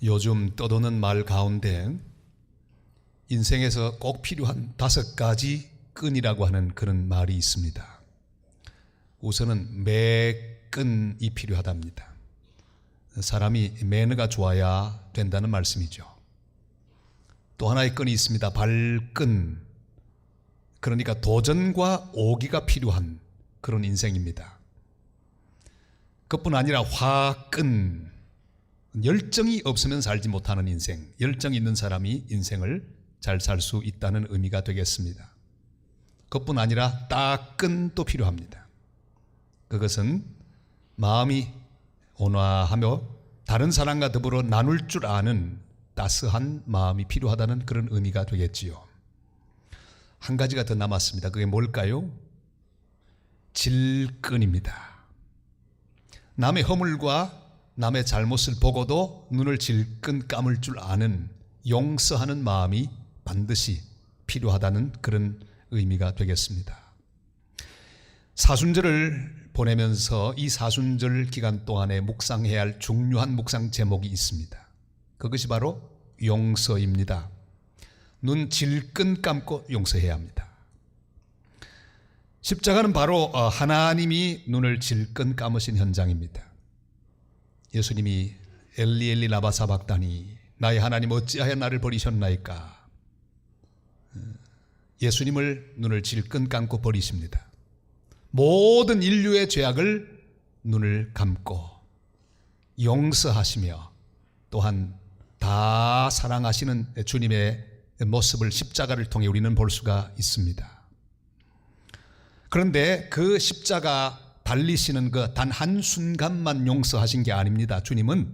요즘 떠도는 말 가운데 인생에서 꼭 필요한 5가지 끈이라고 하는 그런 말이 있습니다. 우선은 매끈이 필요하답니다. 사람이 매너가 좋아야 된다는 말씀이죠. 또 하나의 끈이 있습니다. 발끈. 그러니까 도전과 오기가 필요한 그런 인생입니다. 그뿐 아니라 화끈. 열정이 없으면 살지 못하는 인생. 열정이 있는 사람이 인생을 잘 살 수 있다는 의미가 되겠습니다. 그뿐 아니라 따끈도 필요합니다. 그것은 마음이 온화하며 다른 사람과 더불어 나눌 줄 아는 따스한 마음이 필요하다는 그런 의미가 되겠지요. 한 가지가 더 남았습니다. 그게 뭘까요? 질끈입니다. 남의 허물과 남의 잘못을 보고도 눈을 질끈 감을 줄 아는 용서하는 마음이 반드시 필요하다는 그런 의미가 되겠습니다. 사순절을 보내면서 이 사순절 기간 동안에 묵상해야 할 중요한 묵상 제목이 있습니다. 그것이 바로 용서입니다. 눈 질끈 감고 용서해야 합니다. 십자가는 바로 하나님이 눈을 질끈 감으신 현장입니다. 예수님이 엘리 엘리 라마 사박다니 나의 하나님 어찌하여 나를 버리셨나이까. 예수님을 눈을 질끈 감고 버리십니다. 모든 인류의 죄악을 눈을 감고 용서하시며 또한 다 사랑하시는 주님의 모습을 십자가를 통해 우리는 볼 수가 있습니다. 그런데 그 십자가 달리시는 그 단 한순간만 용서하신 게 아닙니다. 주님은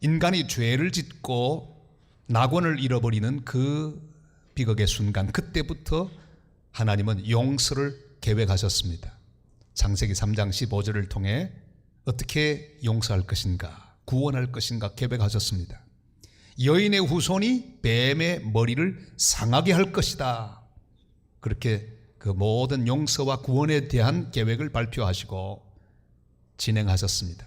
인간이 죄를 짓고 낙원을 잃어버리는 그 비극의 순간, 그때부터 하나님은 용서를 계획하셨습니다. 창세기 3장 15절을 통해 어떻게 용서할 것인가, 구원할 것인가 계획하셨습니다. 여인의 후손이 뱀의 머리를 상하게 할 것이다. 그렇게 그 모든 용서와 구원에 대한 계획을 발표하시고 진행하셨습니다.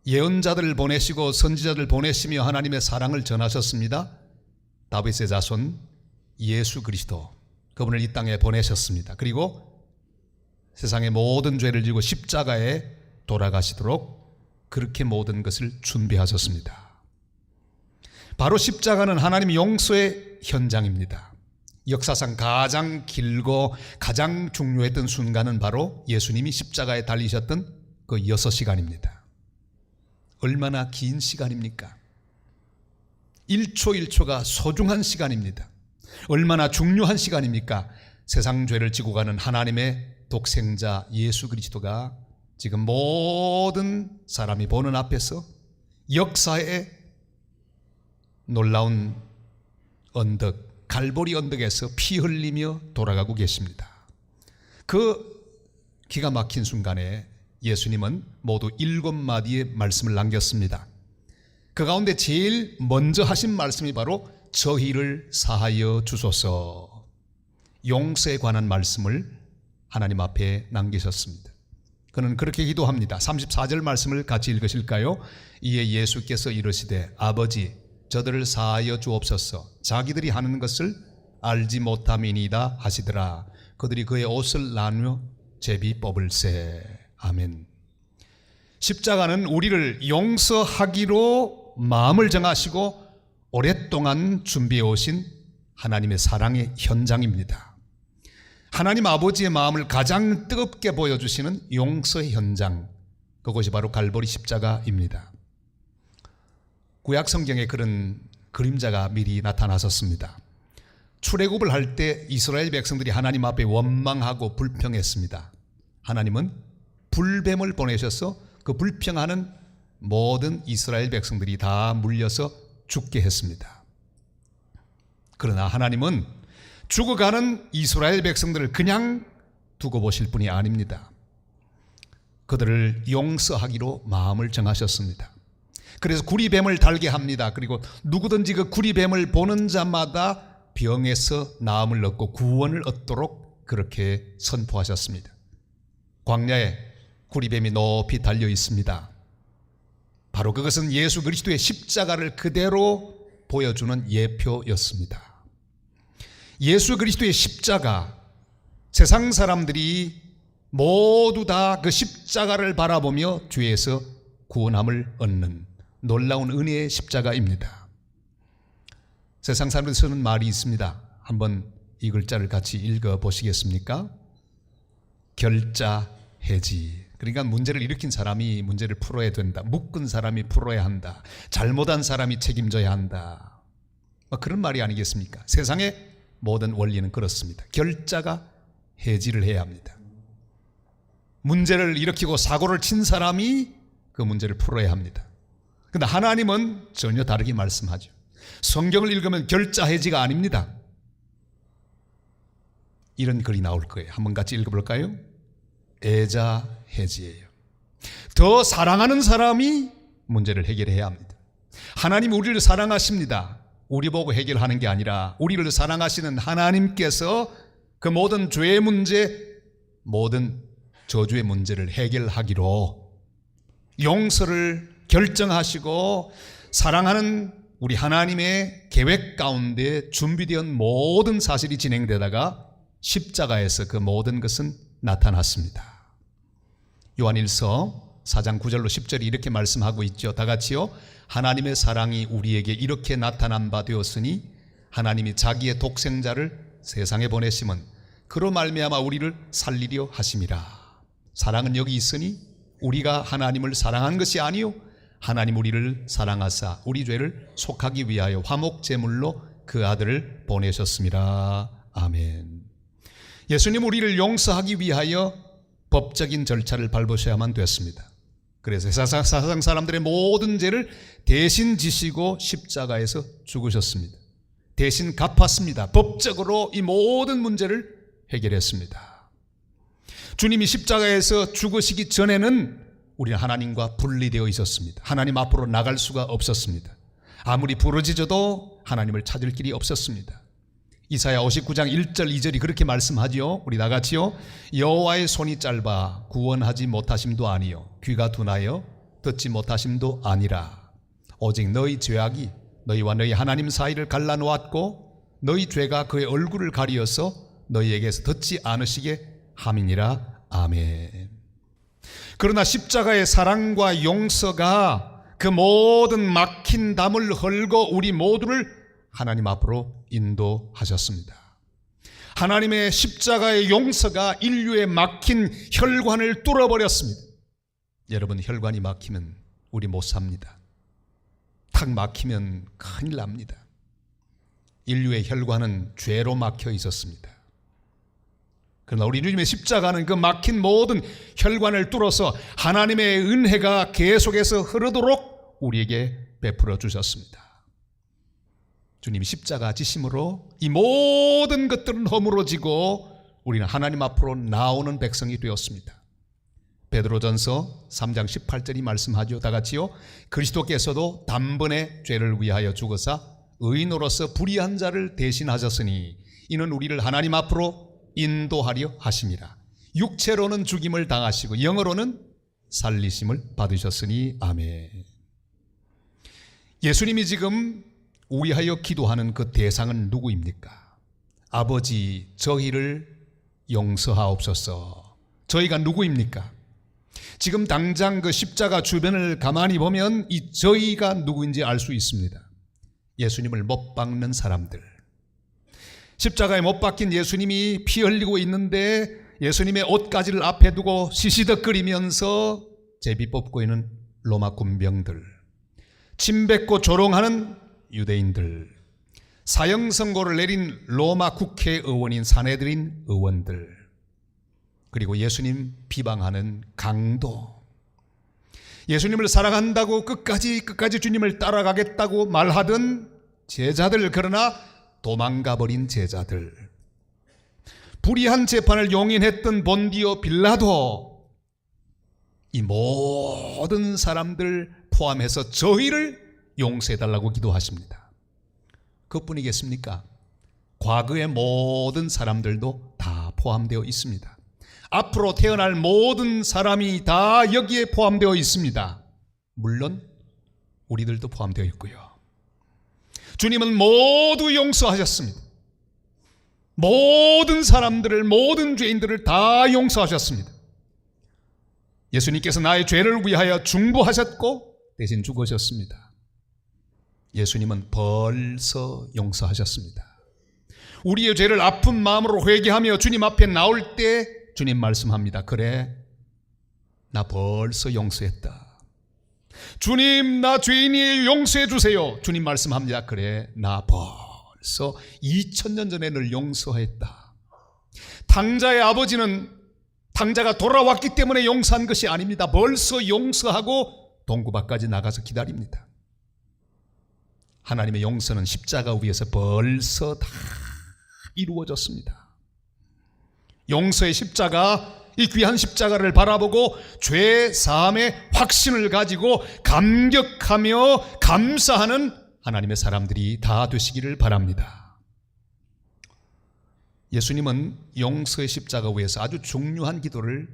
예언자들을 보내시고 선지자들 보내시며 하나님의 사랑을 전하셨습니다. 다윗의 자손 예수 그리스도, 그분을 이 땅에 보내셨습니다. 그리고 세상의 모든 죄를 지고 십자가에 돌아가시도록 그렇게 모든 것을 준비하셨습니다. 바로 십자가는 하나님 용서의 현장입니다. 역사상 가장 길고 가장 중요했던 순간은 바로 예수님이 십자가에 달리셨던 그 6시간입니다. 얼마나 긴 시간입니까? 1초 1초가 소중한 시간입니다. 얼마나 중요한 시간입니까? 세상 죄를 지고 가는 하나님의 독생자 예수 그리스도가 지금 모든 사람이 보는 앞에서 역사의 놀라운 언덕, 갈보리 언덕에서 피 흘리며 돌아가고 계십니다. 그 기가 막힌 순간에 예수님은 모두 7마디의 말씀을 남겼습니다. 그 가운데 제일 먼저 하신 말씀이 바로 저희를 사하여 주소서. 용서에 관한 말씀을 하나님 앞에 남기셨습니다. 그는 그렇게 기도합니다. 34절 말씀을 같이 읽으실까요? 이에 예수께서 이르시되 아버지 저들을 사하여 주옵소서. 자기들이 하는 것을 알지 못함이니이다 하시더라. 그들이 그의 옷을 나누어 제비 뽑을세. 아멘. 십자가는 우리를 용서하기로 마음을 정하시고 오랫동안 준비해 오신 하나님의 사랑의 현장입니다. 하나님 아버지의 마음을 가장 뜨겁게 보여주시는 용서의 현장, 그것이 바로 갈보리 십자가입니다. 구약 성경에 그런 그림자가 미리 나타났었습니다. 출애굽을 할 때 이스라엘 백성들이 하나님 앞에 원망하고 불평했습니다. 하나님은 불뱀을 보내셔서 그 불평하는 모든 이스라엘 백성들이 다 물려서 죽게 했습니다. 그러나 하나님은 죽어가는 이스라엘 백성들을 그냥 두고 보실 분이 아닙니다. 그들을 용서하기로 마음을 정하셨습니다. 그래서 구리뱀을 달게 합니다. 그리고 누구든지 그 구리뱀을 보는 자마다 병에서 나음을 얻고 구원을 얻도록 그렇게 선포하셨습니다. 광야에 구리뱀이 높이 달려 있습니다. 바로 그것은 예수 그리스도의 십자가를 그대로 보여주는 예표였습니다. 예수 그리스도의 십자가, 세상 사람들이 모두 다 그 십자가를 바라보며 죄에서 구원함을 얻는 놀라운 은혜의 십자가입니다. 세상 사람들이 쓰는 말이 있습니다. 한번 이 글자를 같이 읽어보시겠습니까? 결자해지. 그러니까 문제를 일으킨 사람이 문제를 풀어야 된다. 묶은 사람이 풀어야 한다. 잘못한 사람이 책임져야 한다. 그런 말이 아니겠습니까? 세상의 모든 원리는 그렇습니다. 결자가 해지를 해야 합니다. 문제를 일으키고 사고를 친 사람이 그 문제를 풀어야 합니다. 그런데 하나님은 전혀 다르게 말씀하죠. 성경을 읽으면 결자해지가 아닙니다. 이런 글이 나올 거예요. 한번 같이 읽어볼까요? 애자해지예요. 더 사랑하는 사람이 문제를 해결해야 합니다. 하나님 우리를 사랑하십니다. 우리 보고 해결하는 게 아니라 우리를 사랑하시는 하나님께서 그 모든 죄의 문제, 모든 저주의 문제를 해결하기로 용서를 결정하시고 사랑하는 우리 하나님의 계획 가운데 준비된 모든 사실이 진행되다가 십자가에서 그 모든 것은 나타났습니다. 요한일서 4장 9절로 10절이 이렇게 말씀하고 있죠. 다 같이요. 하나님의 사랑이 우리에게 이렇게 나타난 바 되었으니 하나님이 자기의 독생자를 세상에 보내심은 그로 말미암아 우리를 살리려 하심이라. 사랑은 여기 있으니 우리가 하나님을 사랑한 것이 아니요 하나님 우리를 사랑하사 우리 죄를 속하기 위하여 화목제물로 그 아들을 보내셨습니다. 아멘. 예수님 우리를 용서하기 위하여 법적인 절차를 밟으셔야만 됐습니다. 그래서 세상 사람들의 모든 죄를 대신 지시고 십자가에서 죽으셨습니다. 대신 갚았습니다. 법적으로 이 모든 문제를 해결했습니다. 주님이 십자가에서 죽으시기 전에는 우리는 하나님과 분리되어 있었습니다. 하나님 앞으로 나갈 수가 없었습니다. 아무리 부르짖어도 하나님을 찾을 길이 없었습니다. 이사야 59장 1절 2절이 그렇게 말씀하지요. 우리 다같이요. 여호와의 손이 짧아 구원하지 못하심도 아니요 귀가 둔하여 듣지 못하심도 아니라 오직 너희 죄악이 너희와 너희 하나님 사이를 갈라놓았고 너희 죄가 그의 얼굴을 가리어서 너희에게서 듣지 않으시게 함이니라. 아멘. 그러나 십자가의 사랑과 용서가 그 모든 막힌 담을 헐고 우리 모두를 하나님 앞으로 인도하셨습니다. 하나님의 십자가의 용서가 인류의 막힌 혈관을 뚫어버렸습니다. 여러분, 혈관이 막히면 우리 못 삽니다. 탁 막히면 큰일 납니다. 인류의 혈관은 죄로 막혀 있었습니다. 그러나 우리 주님의 십자가는 그 막힌 모든 혈관을 뚫어서 하나님의 은혜가 계속해서 흐르도록 우리에게 베풀어 주셨습니다. 주님이 십자가 지심으로 이 모든 것들은 허물어지고 우리는 하나님 앞으로 나오는 백성이 되었습니다. 베드로전서 3장 18절이 말씀하죠. 다 같이요. 그리스도께서도 단번에 죄를 위하여 죽으사 의인으로서 불의한 자를 대신하셨으니 이는 우리를 하나님 앞으로 인도하려 하심이라. 육체로는 죽임을 당하시고 영으로는 살리심을 받으셨으니. 아멘. 예수님이 지금 위하여 기도하는 그 대상은 누구입니까? 아버지, 저희를 용서하옵소서. 저희가 누구입니까? 지금 당장 그 십자가 주변을 가만히 보면 이 저희가 누구인지 알 수 있습니다. 예수님을 못 박는 사람들. 십자가에 못 박힌 예수님이 피 흘리고 있는데 예수님의 옷가지를 앞에 두고 시시덕거리면서 제비 뽑고 있는 로마 군병들, 침 뱉고 조롱하는 유대인들, 사형 선고를 내린 로마 국회의원인 사내들인 의원들, 그리고 예수님 비방하는 강도, 예수님을 사랑한다고 끝까지 주님을 따라가겠다고 말하던 제자들, 그러나 도망가버린 제자들, 불의한 재판을 용인했던 본디오 빌라도, 이 모든 사람들 포함해서 저희를 용서해달라고 기도하십니다. 그뿐이겠습니까? 과거의 모든 사람들도 다 포함되어 있습니다. 앞으로 태어날 모든 사람이 다 여기에 포함되어 있습니다. 물론 우리들도 포함되어 있고요. 주님은 모두 용서하셨습니다. 모든 사람들을, 모든 죄인들을 다 용서하셨습니다. 예수님께서 나의 죄를 위하여 중보하셨고 대신 죽으셨습니다. 예수님은 벌써 용서하셨습니다. 우리의 죄를 아픈 마음으로 회개하며 주님 앞에 나올 때 주님 말씀합니다. 그래, 나 벌써 용서했다. 주님, 나 죄인이에요, 용서해 주세요. 주님 말씀합니다. 그래, 나 벌써 2000년 전에 늘 용서했다. 탕자의 아버지는 탕자가 돌아왔기 때문에 용서한 것이 아닙니다. 벌써 용서하고 동굴 밖까지 나가서 기다립니다. 하나님의 용서는 십자가 위에서 벌써 다 이루어졌습니다. 용서의 십자가, 이 귀한 십자가를 바라보고 죄 사함의 확신을 가지고 감격하며 감사하는 하나님의 사람들이 다 되시기를 바랍니다. 예수님은 용서의 십자가 위에서 아주 중요한 기도를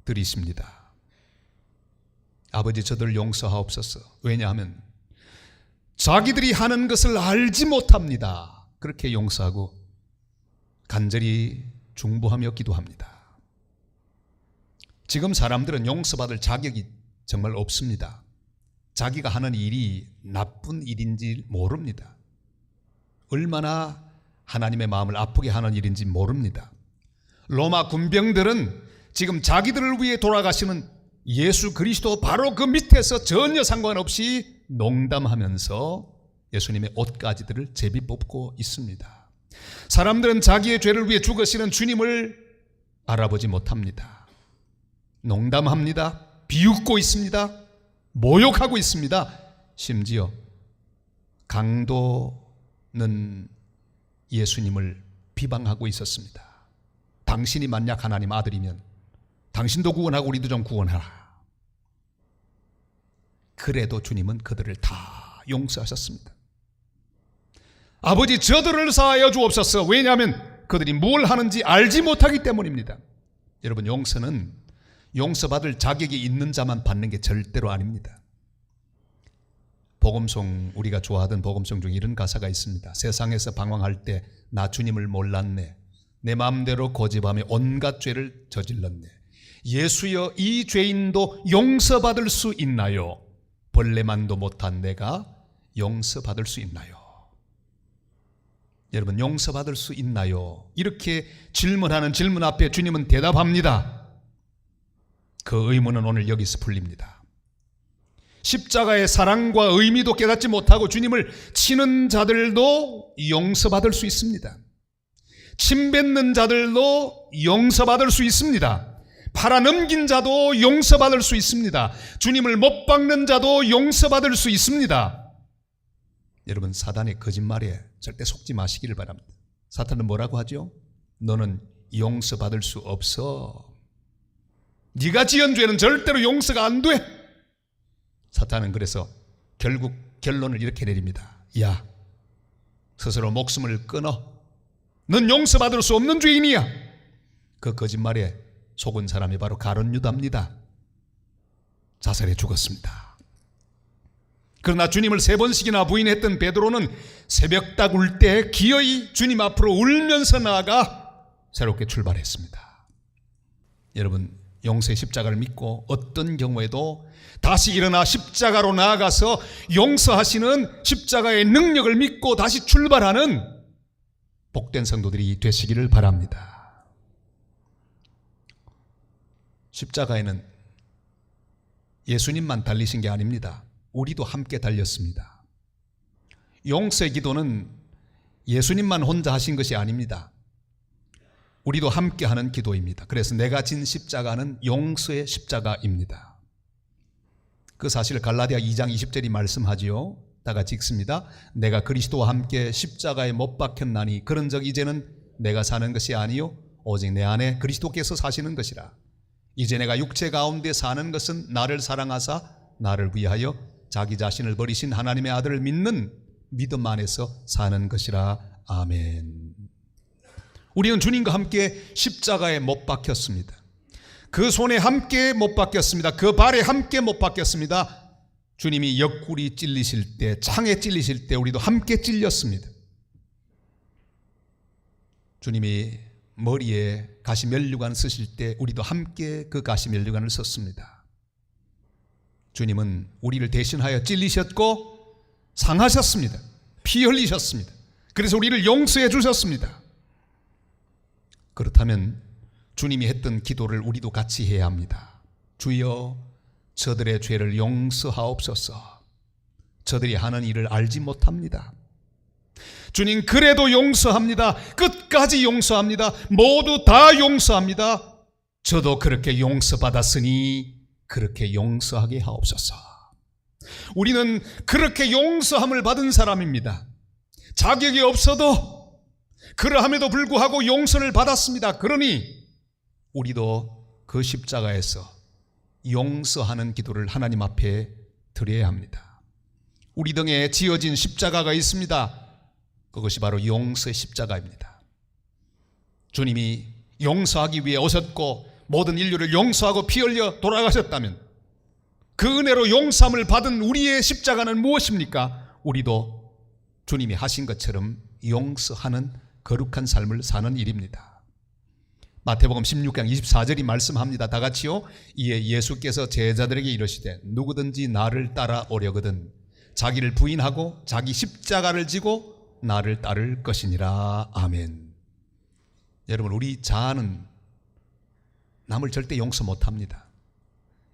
드리십니다. 아버지, 저들 용서하옵소서. 왜냐하면 자기들이 하는 것을 알지 못합니다. 그렇게 용서하고 간절히 중보하며 기도합니다. 지금 사람들은 용서받을 자격이 정말 없습니다. 자기가 하는 일이 나쁜 일인지 모릅니다. 얼마나 하나님의 마음을 아프게 하는 일인지 모릅니다. 로마 군병들은 지금 자기들을 위해 돌아가시는 예수 그리스도 바로 그 밑에서 전혀 상관없이 농담하면서 예수님의 옷가지들을 제비 뽑고 있습니다. 사람들은 자기의 죄를 위해 죽으시는 주님을 알아보지 못합니다. 농담합니다. 비웃고 있습니다. 모욕하고 있습니다. 심지어 강도는 예수님을 비방하고 있었습니다. 당신이 만약 하나님 아들이면 당신도 구원하고 우리도 좀 구원하라. 그래도 주님은 그들을 다 용서하셨습니다. 아버지, 저들을 사하여 주옵소서. 왜냐하면 그들이 뭘 하는지 알지 못하기 때문입니다. 여러분, 용서는 용서받을 자격이 있는 자만 받는 게 절대로 아닙니다. 복음송, 우리가 좋아하던 복음송 중에 이런 가사가 있습니다. 세상에서 방황할 때 나 주님을 몰랐네. 내 마음대로 고집하며 온갖 죄를 저질렀네. 예수여, 이 죄인도 용서받을 수 있나요? 벌레만도 못한 내가 용서받을 수 있나요? 여러분, 용서받을 수 있나요? 이렇게 질문하는 질문 앞에 주님은 대답합니다. 그 의문은 오늘 여기서 풀립니다. 십자가의 사랑과 의미도 깨닫지 못하고 주님을 치는 자들도 용서받을 수 있습니다. 침뱉는 자들도 용서받을 수 있습니다. 팔아넘긴 자도 용서받을 수 있습니다. 주님을 못 박는 자도 용서받을 수 있습니다. 여러분, 사단의 거짓말에 절대 속지 마시기를 바랍니다. 사탄은 뭐라고 하죠? 너는 용서받을 수 없어. 네가 지은 죄는 절대로 용서가 안 돼. 사탄은 그래서 결국 결론을 이렇게 내립니다. 야, 스스로 목숨을 끊어. 넌 용서받을 수 없는 죄인이야. 그 거짓말에 속은 사람이 바로 가룟 유다입니다. 자살해 죽었습니다. 그러나 주님을 3번씩이나 부인했던 베드로는 새벽딱 울 때 기어이 주님 앞으로 울면서 나아가 새롭게 출발했습니다. 여러분, 용서의 십자가를 믿고 어떤 경우에도 다시 일어나 십자가로 나아가서 용서하시는 십자가의 능력을 믿고 다시 출발하는 복된 성도들이 되시기를 바랍니다. 십자가에는 예수님만 달리신 게 아닙니다. 우리도 함께 달렸습니다. 용서의 기도는 예수님만 혼자 하신 것이 아닙니다. 우리도 함께 하는 기도입니다. 그래서 내가 진 십자가는 용서의 십자가입니다. 그 사실을 갈라디아 2장 20절이 말씀하지요. 다 같이 읽습니다. 내가 그리스도와 함께 십자가에 못 박혔나니 그런즉 이제는 내가 사는 것이 아니요 오직 내 안에 그리스도께서 사시는 것이라. 이제 내가 육체 가운데 사는 것은 나를 사랑하사 나를 위하여 자기 자신을 버리신 하나님의 아들을 믿는 믿음 안에서 사는 것이라. 아멘. 우리는 주님과 함께 십자가에 못 박혔습니다. 그 손에 함께 못 박혔습니다. 그 발에 함께 못 박혔습니다. 주님이 옆구리 찔리실 때, 창에 찔리실 때 우리도 함께 찔렸습니다. 주님이 머리에 가시면류관 쓰실 때 우리도 함께 그 가시면류관을 썼습니다. 주님은 우리를 대신하여 찔리셨고 상하셨습니다. 피 흘리셨습니다. 그래서 우리를 용서해 주셨습니다. 그렇다면 주님이 했던 기도를 우리도 같이 해야 합니다. 주여, 저들의 죄를 용서하옵소서. 저들이 하는 일을 알지 못합니다. 주님, 그래도 용서합니다. 끝까지 용서합니다. 모두 다 용서합니다. 저도 그렇게 용서받았으니 그렇게 용서하게 하옵소서. 우리는 그렇게 용서함을 받은 사람입니다. 자격이 없어도 그러함에도 불구하고 용서를 받았습니다. 그러니 우리도 그 십자가에서 용서하는 기도를 하나님 앞에 드려야 합니다. 우리 등에 지어진 십자가가 있습니다. 그것이 바로 용서의 십자가입니다. 주님이 용서하기 위해 오셨고 모든 인류를 용서하고 피 흘려 돌아가셨다면 그 은혜로 용서함을 받은 우리의 십자가는 무엇입니까? 우리도 주님이 하신 것처럼 용서하는 거룩한 삶을 사는 일입니다. 마태복음 16장 24절이 말씀합니다. 다 같이요. 이에 예수께서 제자들에게 이르시되 누구든지 나를 따라오려거든 자기를 부인하고 자기 십자가를 지고 나를 따를 것이니라. 아멘. 여러분, 우리 자아는 남을 절대 용서 못합니다.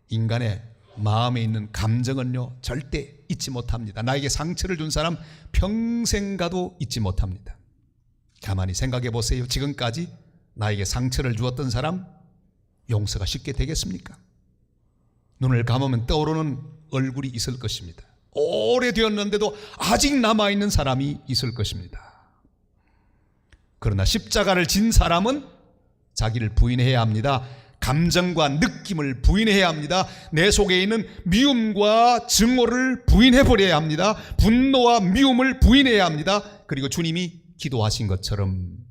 인간의 마음에 있는 감정은요 절대 잊지 못합니다. 나에게 상처를 준 사람 평생 가도 잊지 못합니다. 가만히 생각해 보세요. 지금까지 나에게 상처를 주었던 사람 용서가 쉽게 되겠습니까? 눈을 감으면 떠오르는 얼굴이 있을 것입니다. 오래되었는데도 아직 남아있는 사람이 있을 것입니다. 그러나 십자가를 진 사람은 자기를 부인해야 합니다. 감정과 느낌을 부인해야 합니다. 내 속에 있는 미움과 증오를 부인해버려야 합니다. 분노와 미움을 부인해야 합니다. 그리고 주님이 기도하신 것처럼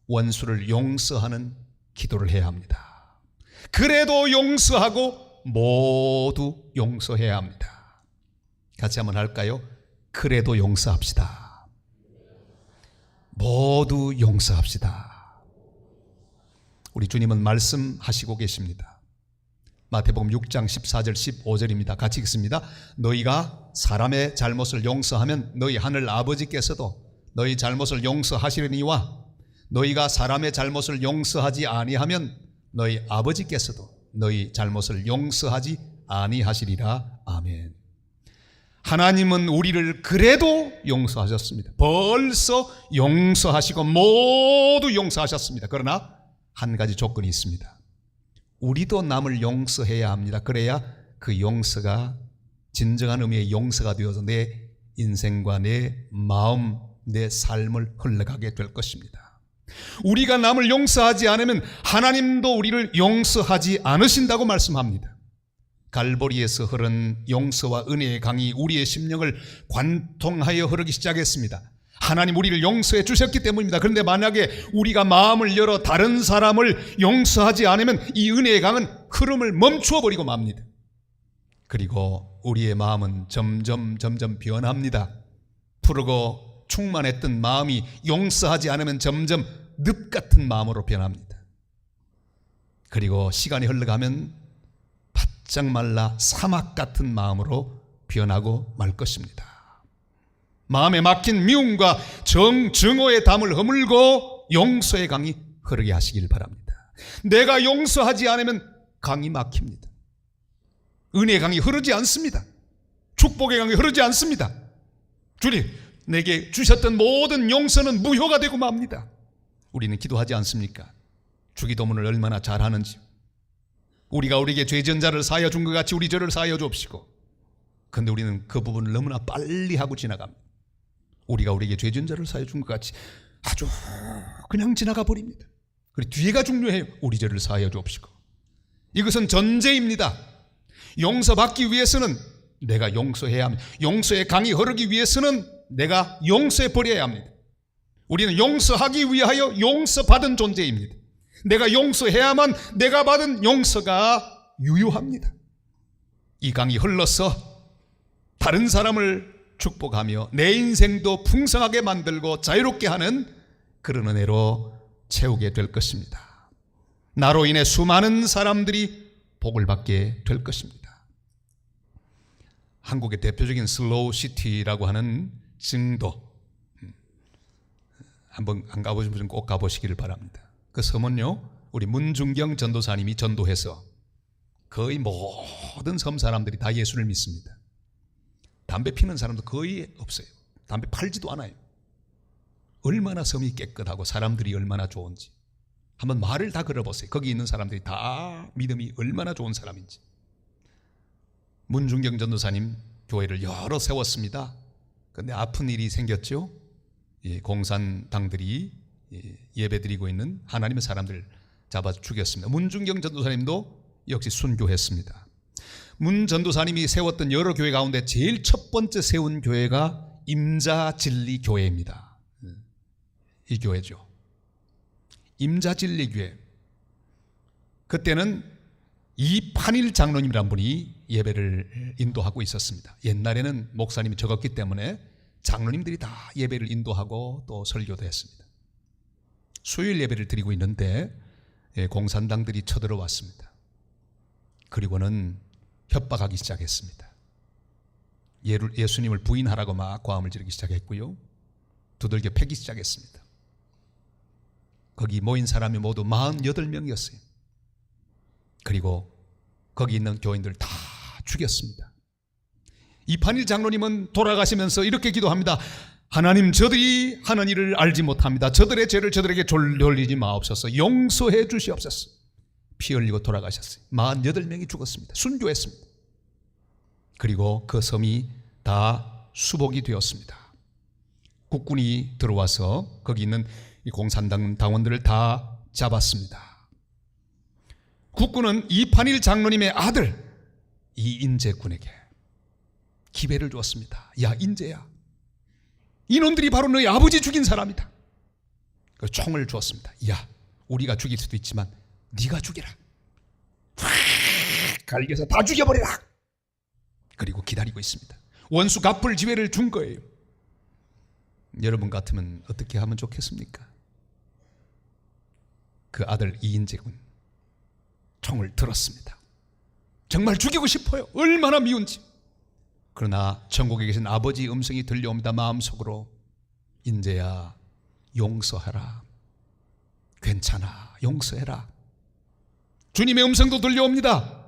원수를 용서하는 기도를 해야 합니다. 그래도 용서하고 모두 용서해야 합니다. 같이 한번 할까요? 그래도 용서합시다. 모두 용서합시다. 우리 주님은 말씀하시고 계십니다. 마태복음 6장 14절 15절입니다. 같이 읽습니다. 너희가 사람의 잘못을 용서하면 너희 하늘 아버지께서도 너희 잘못을 용서하시려니와 너희가 사람의 잘못을 용서하지 아니하면 너희 아버지께서도 너희 잘못을 용서하지 아니하시리라. 아멘. 하나님은 우리를 그래도 용서하셨습니다. 벌써 용서하시고 모두 용서하셨습니다. 그러나 한 가지 조건이 있습니다. 우리도 남을 용서해야 합니다. 그래야 그 용서가 진정한 의미의 용서가 되어서 내 인생과 내 마음, 내 삶을 흘러가게 될 것입니다. 우리가 남을 용서하지 않으면 하나님도 우리를 용서하지 않으신다고 말씀합니다. 갈보리에서 흐른 용서와 은혜의 강이 우리의 심령을 관통하여 흐르기 시작했습니다. 하나님 우리를 용서해 주셨기 때문입니다. 그런데 만약에 우리가 마음을 열어 다른 사람을 용서하지 않으면 이 은혜의 강은 흐름을 멈추어 버리고 맙니다. 그리고 우리의 마음은 점점 변합니다. 푸르고 충만했던 마음이 용서하지 않으면 점점 늪 같은 마음으로 변합니다. 그리고 시간이 흘러가면 바짝 말라 사막 같은 마음으로 변하고 말 것입니다. 마음에 막힌 미움과 증오의 담을 허물고 용서의 강이 흐르게 하시길 바랍니다. 내가 용서하지 않으면 강이 막힙니다. 은혜의 강이 흐르지 않습니다. 축복의 강이 흐르지 않습니다. 주님, 내게 주셨던 모든 용서는 무효가 되고 맙니다. 우리는 기도하지 않습니까? 주기도문을 얼마나 잘하는지. 우리가 우리에게 죄 지은 자를 사하여 준 것 같이 우리 죄를 사하여 주옵시고. 그런데 우리는 그 부분을 너무나 빨리 하고 지나갑니다. 우리가 우리에게 죄 지은 자를 사하여 준 것 같이 아주 그냥 지나가 버립니다. 그리고 뒤에가 중요해요. 우리 죄를 사하여 주옵시고. 이것은 전제입니다. 용서받기 위해서는 내가 용서해야 합니다. 용서의 강이 흐르기 위해서는 내가 용서해 버려야 합니다. 우리는 용서하기 위하여 용서받은 존재입니다. 내가 용서해야만 내가 받은 용서가 유효합니다. 이 강이 흘러서 다른 사람을 축복하며 내 인생도 풍성하게 만들고 자유롭게 하는 그런 은혜로 채우게 될 것입니다. 나로 인해 수많은 사람들이 복을 받게 될 것입니다. 한국의 대표적인 슬로우 시티라고 하는 증도, 한번 안 가보신 분은 꼭 가보시기를 바랍니다. 그 섬은요, 우리 문중경 전도사님이 전도해서 거의 모든 섬 사람들이 다 예수를 믿습니다. 담배 피는 사람도 거의 없어요. 담배 팔지도 않아요. 얼마나 섬이 깨끗하고 사람들이 얼마나 좋은지 한번 말을 다 걸어보세요. 거기 있는 사람들이 다 믿음이 얼마나 좋은 사람인지. 문중경 전도사님 교회를 여러 세웠습니다. 그런데 아픈 일이 생겼죠. 공산당들이 예배드리고 있는 하나님의 사람들 잡아 죽였습니다. 문중경 전도사님도 역시 순교했습니다. 문 전도사님이 세웠던 여러 교회 가운데 제일 첫 번째 세운 교회가 임자진리교회입니다. 이 교회죠. 임자진리교회. 그때는 이판일 장로님이란 분이 예배를 인도하고 있었습니다. 옛날에는 목사님이 적었기 때문에 장로님들이 다 예배를 인도하고 또 설교도 했습니다. 수요일 예배를 드리고 있는데 공산당들이 쳐들어왔습니다. 그리고는 협박하기 시작했습니다. 예수님을 부인하라고 막 고함을 지르기 시작했고요. 두들겨 패기 시작했습니다. 거기 모인 사람이 모두 48명이었어요. 그리고 거기 있는 교인들 다 죽였습니다. 이판일 장로님은 돌아가시면서 이렇게 기도합니다. 하나님, 저들이 하는 일을 알지 못합니다. 저들의 죄를 저들에게 돌리지 마옵소서. 용서해 주시옵소서. 피 흘리고 돌아가셨어요. 48명이 죽었습니다. 순교했습니다. 그리고 그 섬이 다 수복이 되었습니다. 국군이 들어와서 거기 있는 이 공산당 당원들을 다 잡았습니다. 국군은 이판일 장로님의 아들 이인재군에게 기회를 주었습니다. 야, 인재야, 이놈들이 바로 너희 아버지 죽인 사람이다. 그 총을 주었습니다. 야, 우리가 죽일 수도 있지만 네가 죽이라. 갈겨서 다 죽여버리라. 그리고 기다리고 있습니다. 원수 갚을 기회를 준 거예요. 여러분 같으면 어떻게 하면 좋겠습니까? 그 아들 이인재군 총을 들었습니다. 정말 죽이고 싶어요. 얼마나 미운지. 그러나 천국에 계신 아버지의 음성이 들려옵니다. 마음속으로, 인재야, 용서하라. 괜찮아, 용서해라. 주님의 음성도 들려옵니다.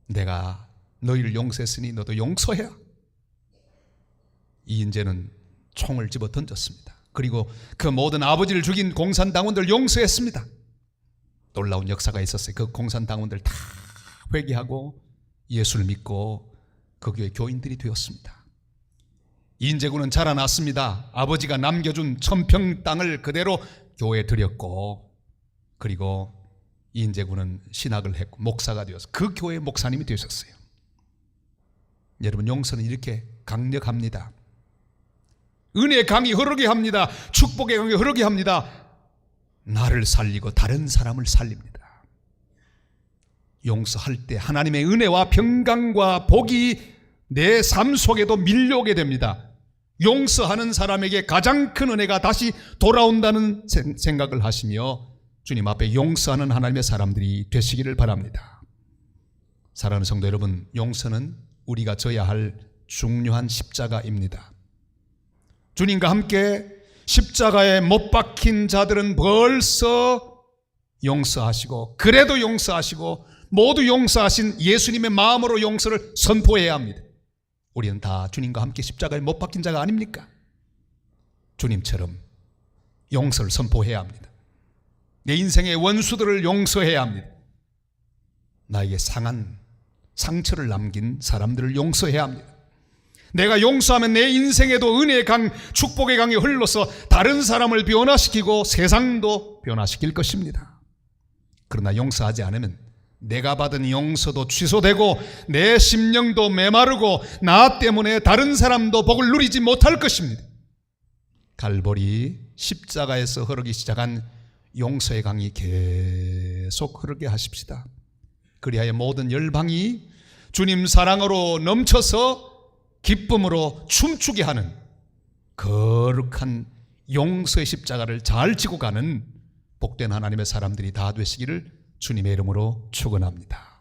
내가 너희를 용서했으니 너도 용서해라. 이인재는 총을 집어 던졌습니다. 그리고 그 모든 아버지를 죽인 공산당원들 용서했습니다. 놀라운 역사가 있었어요. 그 공산당원들 다 회개하고 예수를 믿고 그 교회 교인들이 되었습니다. 이인재군은 자라났습니다. 아버지가 남겨준 1000평 땅을 그대로 교회에 드렸고, 그리고 이인재군은 신학을 했고 목사가 되어서 그 교회의 목사님이 되셨어요. 여러분, 용서는 이렇게 강력합니다. 은혜의 강이 흐르게 합니다. 축복의 강이 흐르게 합니다. 나를 살리고 다른 사람을 살립니다. 용서할 때 하나님의 은혜와 평강과 복이 내 삶 속에도 밀려오게 됩니다. 용서하는 사람에게 가장 큰 은혜가 다시 돌아온다는 생각을 하시며 주님 앞에 용서하는 하나님의 사람들이 되시기를 바랍니다. 사랑하는 성도 여러분, 용서는 우리가 져야 할 중요한 십자가입니다. 주님과 함께 십자가에 못 박힌 자들은 벌써 용서하시고, 그래도 용서하시고, 모두 용서하신 예수님의 마음으로 용서를 선포해야 합니다. 우리는 다 주님과 함께 십자가에 못 박힌 자가 아닙니까? 주님처럼 용서를 선포해야 합니다. 내 인생의 원수들을 용서해야 합니다. 나에게 상처를 남긴 사람들을 용서해야 합니다. 내가 용서하면 내 인생에도 은혜의 강, 축복의 강이 흘러서 다른 사람을 변화시키고 세상도 변화시킬 것입니다. 그러나 용서하지 않으면 내가 받은 용서도 취소되고 내 심령도 메마르고 나 때문에 다른 사람도 복을 누리지 못할 것입니다. 갈보리 십자가에서 흐르기 시작한 용서의 강이 계속 흐르게 하십시다. 그리하여 모든 열방이 주님 사랑으로 넘쳐서 기쁨으로 춤추게 하는 거룩한 용서의 십자가를 잘 지고 가는 복된 하나님의 사람들이 다 되시기를 주님의 이름으로 축원합니다.